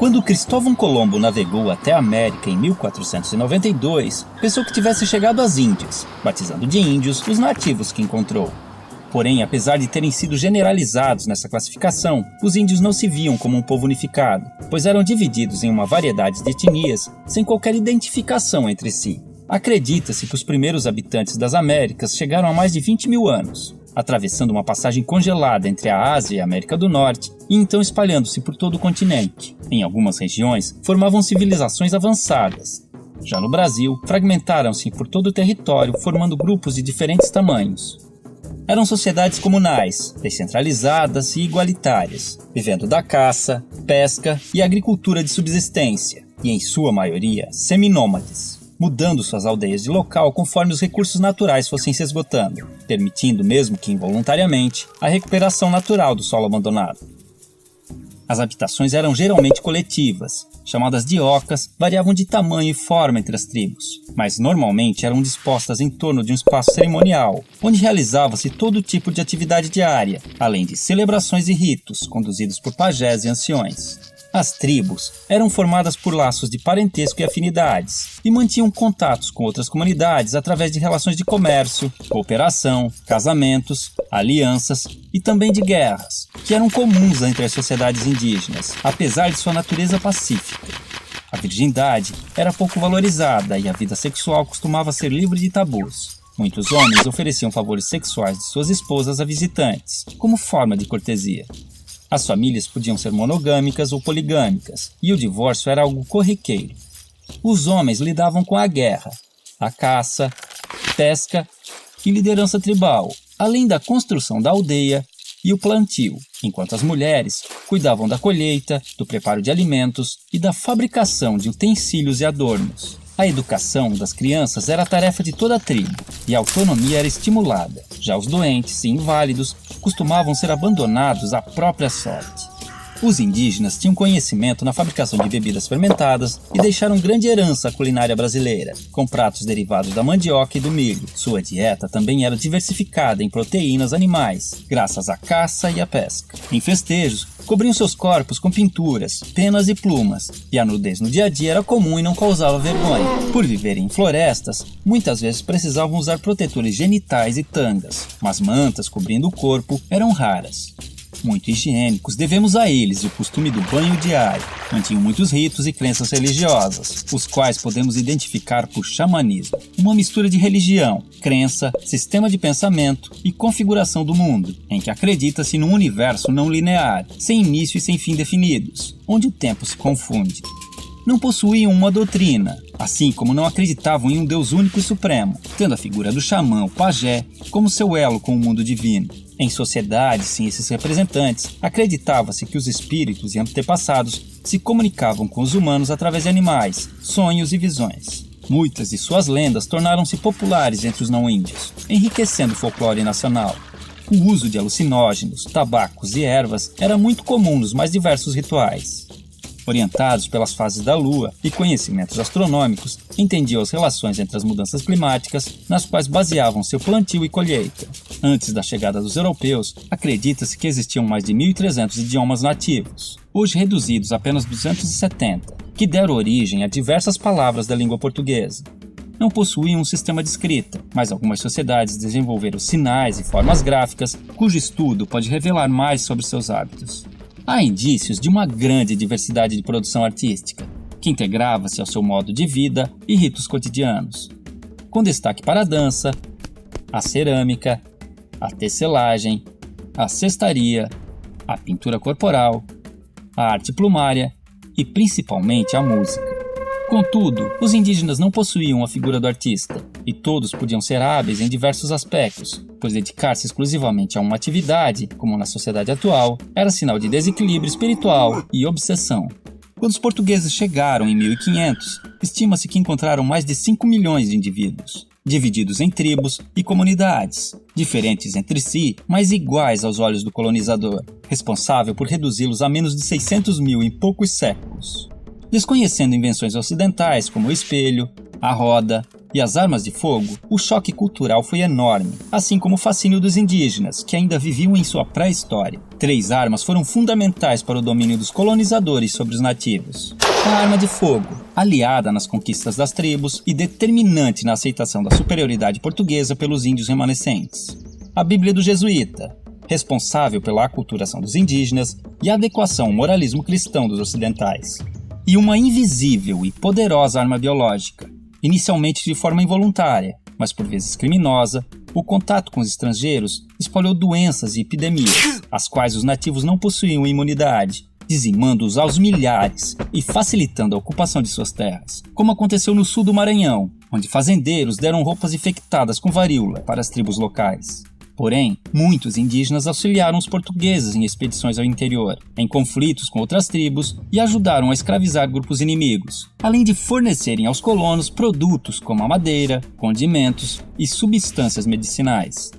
Quando Cristóvão Colombo navegou até a América em 1492, pensou que tivesse chegado às Índias, batizando de índios os nativos que encontrou. Porém, apesar de terem sido generalizados nessa classificação, os índios não se viam como um povo unificado, pois eram divididos em uma variedade de etnias sem qualquer identificação entre si. Acredita-se que os primeiros habitantes das Américas chegaram há mais de 20 mil anos, atravessando uma passagem congelada entre a Ásia e a América do Norte e então espalhando-se por todo o continente. Em algumas regiões, formavam civilizações avançadas. Já no Brasil, fragmentaram-se por todo o território, formando grupos de diferentes tamanhos. Eram sociedades comunais, descentralizadas e igualitárias, vivendo da caça, pesca e agricultura de subsistência, e em sua maioria seminômades, mudando suas aldeias de local conforme os recursos naturais fossem se esgotando, permitindo, mesmo que involuntariamente, a recuperação natural do solo abandonado. As habitações eram geralmente coletivas, chamadas de ocas, variavam de tamanho e forma entre as tribos, mas normalmente eram dispostas em torno de um espaço cerimonial, onde realizava-se todo tipo de atividade diária, além de celebrações e ritos conduzidos por pajés e anciões. As tribos eram formadas por laços de parentesco e afinidades, e mantinham contatos com outras comunidades através de relações de comércio, cooperação, casamentos, alianças e também de guerras, que eram comuns entre as sociedades indígenas, apesar de sua natureza pacífica. A virgindade era pouco valorizada e a vida sexual costumava ser livre de tabus. Muitos homens ofereciam favores sexuais de suas esposas a visitantes, como forma de cortesia. As famílias podiam ser monogâmicas ou poligâmicas, e o divórcio era algo corriqueiro. Os homens lidavam com a guerra, a caça, pesca e liderança tribal, além da construção da aldeia e o plantio, enquanto as mulheres cuidavam da colheita, do preparo de alimentos e da fabricação de utensílios e adornos. A educação das crianças era a tarefa de toda a tribo, e a autonomia era estimulada. Já os doentes e inválidos costumavam ser abandonados à própria sorte. Os indígenas tinham conhecimento na fabricação de bebidas fermentadas e deixaram grande herança à culinária brasileira, com pratos derivados da mandioca e do milho. Sua dieta também era diversificada em proteínas animais, graças à caça e à pesca. Em festejos, cobriam seus corpos com pinturas, penas e plumas, e a nudez no dia a dia era comum e não causava vergonha. Por viverem em florestas, muitas vezes precisavam usar protetores genitais e tangas, mas mantas cobrindo o corpo eram raras. Muito higiênicos, devemos a eles o costume do banho diário. Mantinham muitos ritos e crenças religiosas, os quais podemos identificar por xamanismo, uma mistura de religião, crença, sistema de pensamento e configuração do mundo, em que acredita-se num universo não linear, sem início e sem fim definidos, onde o tempo se confunde. Não possuíam uma doutrina, assim como não acreditavam em um Deus único e supremo, tendo a figura do xamã, o pajé, como seu elo com o mundo divino. Em sociedades sem esses representantes, acreditava-se que os espíritos e antepassados se comunicavam com os humanos através de animais, sonhos e visões. Muitas de suas lendas tornaram-se populares entre os não-índios, enriquecendo o folclore nacional. O uso de alucinógenos, tabacos e ervas era muito comum nos mais diversos rituais. Orientados pelas fases da lua e conhecimentos astronômicos, entendiam as relações entre as mudanças climáticas, nas quais baseavam seu plantio e colheita. Antes da chegada dos europeus, acredita-se que existiam mais de 1.300 idiomas nativos, hoje reduzidos a apenas 270, que deram origem a diversas palavras da língua portuguesa. Não possuíam um sistema de escrita, mas algumas sociedades desenvolveram sinais e formas gráficas, cujo estudo pode revelar mais sobre seus hábitos. Há indícios de uma grande diversidade de produção artística, que integrava-se ao seu modo de vida e ritos cotidianos, com destaque para a dança, a cerâmica, a tecelagem, a cestaria, a pintura corporal, a arte plumária e principalmente a música. Contudo, os indígenas não possuíam a figura do artista, e todos podiam ser hábeis em diversos aspectos, pois dedicar-se exclusivamente a uma atividade, como na sociedade atual, era sinal de desequilíbrio espiritual e obsessão. Quando os portugueses chegaram em 1500, estima-se que encontraram mais de 5 milhões de indivíduos, divididos em tribos e comunidades, diferentes entre si, mas iguais aos olhos do colonizador, responsável por reduzi-los a menos de 600 mil em poucos séculos. Desconhecendo invenções ocidentais como o espelho, a roda, e as armas de fogo, o choque cultural foi enorme, assim como o fascínio dos indígenas, que ainda viviam em sua pré-história. 3 armas foram fundamentais para o domínio dos colonizadores sobre os nativos. A arma de fogo, aliada nas conquistas das tribos e determinante na aceitação da superioridade portuguesa pelos índios remanescentes. A Bíblia do Jesuíta, responsável pela aculturação dos indígenas e a adequação ao moralismo cristão dos ocidentais. E uma invisível e poderosa arma biológica, inicialmente de forma involuntária, mas por vezes criminosa, o contato com os estrangeiros espalhou doenças e epidemias, às quais os nativos não possuíam imunidade, dizimando-os aos milhares e facilitando a ocupação de suas terras, como aconteceu no sul do Maranhão, onde fazendeiros deram roupas infectadas com varíola para as tribos locais. Porém, muitos indígenas auxiliaram os portugueses em expedições ao interior, em conflitos com outras tribos e ajudaram a escravizar grupos inimigos, além de fornecerem aos colonos produtos como a madeira, condimentos e substâncias medicinais.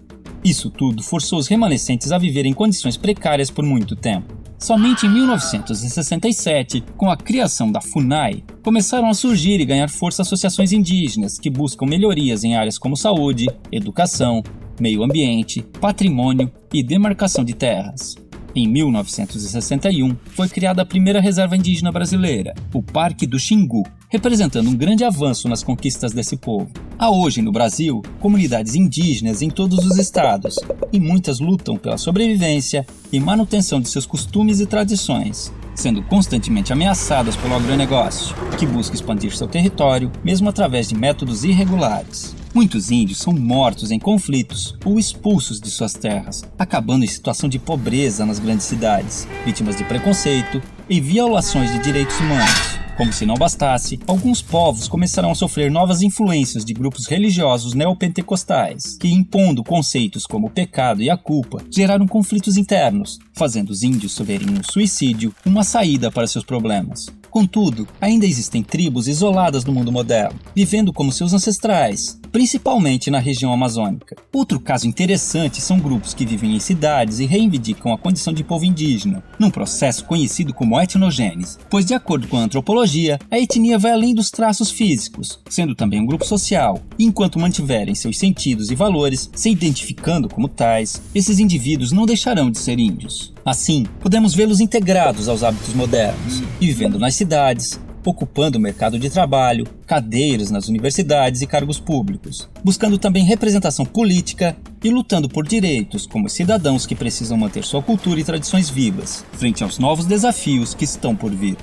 Isso tudo forçou os remanescentes a viver em condições precárias por muito tempo. Somente em 1967, com a criação da FUNAI, começaram a surgir e ganhar força associações indígenas que buscam melhorias em áreas como saúde, educação, meio ambiente, patrimônio e demarcação de terras. Em 1961, foi criada a primeira reserva indígena brasileira, o Parque do Xingu, representando um grande avanço nas conquistas desse povo. Há hoje no Brasil comunidades indígenas em todos os estados, e muitas lutam pela sobrevivência e manutenção de seus costumes e tradições, sendo constantemente ameaçadas pelo agronegócio, que busca expandir seu território, mesmo através de métodos irregulares. Muitos índios são mortos em conflitos ou expulsos de suas terras, acabando em situação de pobreza nas grandes cidades, vítimas de preconceito e violações de direitos humanos. Como se não bastasse, alguns povos começaram a sofrer novas influências de grupos religiosos neopentecostais, que, impondo conceitos como o pecado e a culpa, geraram conflitos internos, fazendo os índios verem no suicídio uma saída para seus problemas. Contudo, ainda existem tribos isoladas no mundo moderno, vivendo como seus ancestrais, principalmente na região amazônica. Outro caso interessante são grupos que vivem em cidades e reivindicam a condição de povo indígena, num processo conhecido como etnogênese, pois, de acordo com a antropologia, a etnia vai além dos traços físicos, sendo também um grupo social, e enquanto mantiverem seus sentidos e valores, se identificando como tais, esses indivíduos não deixarão de ser índios. Assim, podemos vê-los integrados aos hábitos modernos, e vivendo nas cidades, ocupando o mercado de trabalho, cadeiras nas universidades e cargos públicos, buscando também representação política e lutando por direitos como cidadãos que precisam manter sua cultura e tradições vivas, frente aos novos desafios que estão por vir.